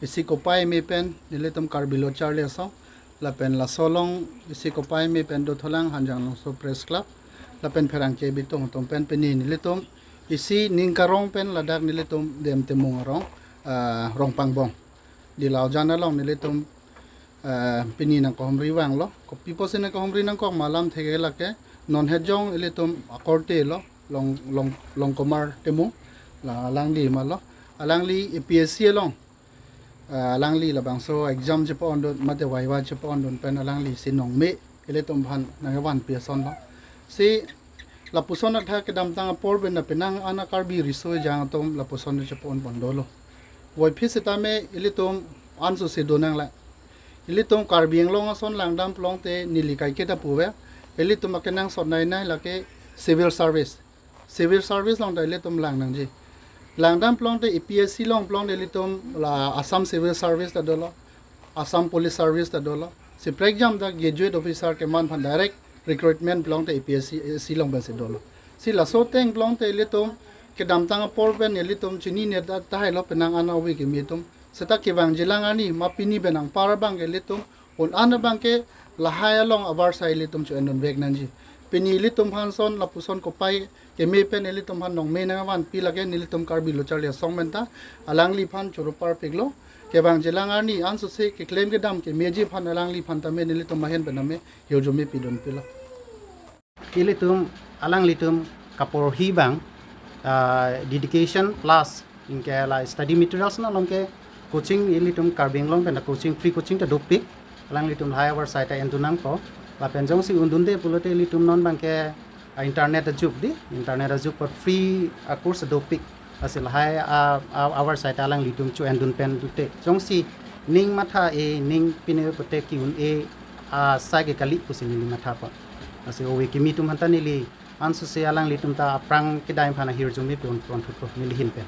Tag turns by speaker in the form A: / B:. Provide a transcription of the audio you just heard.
A: isi kopai me pen nilitum karbilo charlie so la pen la solong isi kopai me pen do tholang hanjang long so press club la pen pherang che bitong tom pen peni nilitum isi ningkarong pen ladak nilitum dem temung rong rong pangbong di lau jana long nilitum peni nang ko homri wang lo ko pipo sene ko homri nang ko malam thege lake non hejong nilitum akorte lo long komar temu la langli malo alangli APSC long alangli la bangso exam je pon don mate waiwa je pon don pen alangli sinong me ele tom bhan nangwan peson lo si la puson tha ke dam tang por ben na penang ana karbi riso jang tom la puson je pon bondolo woi phisita me ele tom anso se donang la ele tom karbieng long son langdam plong te nilikai ke ta puwe ele tom akenang son nai nai la ke civil service long da ele tom lang nang ji langdam plong te APSC long plong de litom la Assam Civil Service ta dolo Assam Police Service ta dolo si exam da graduate officer ke man phan direct recruitment plong te APSC long ba se dolo si la so teng plong te litom ke dam tang por ben litom chini ne da ta hai lo penang ana wi ke mitum seta ke wang jilang ani mapini benang parabang ke litom on ana bang ke la hai long abar sai litom chu enon bek nanji peni litum hanson lapuson kopai ke me pen litum han nong me na wan pi lage nilitum karbi lo charlia songmenta alangli phan churupar piglo ke bang jelanga ni ansu se ke claim ke dam ke meji phan alangli phan ta me nilitum mahen bename yojomi pidon pila
B: Ilitum alanglitum kapor hi bang dedication plus inke la study materials na longke coaching ilitum karbing long pena coaching free coaching ta dopik alanglitum high hour site endunang ko la penjong si undunde pulote litum non bangke internet ajuk di internet ajuk पर free course dopik asil hai our site alang litum chu endun pen dute jongsi ning matha e ning pine pote ki un e sage kali pusin ni matha pa asil owe kimi tum hanta nili ansu se alang litum ta aprang ke daim phana hir jumi pe on thut ko nili hin pen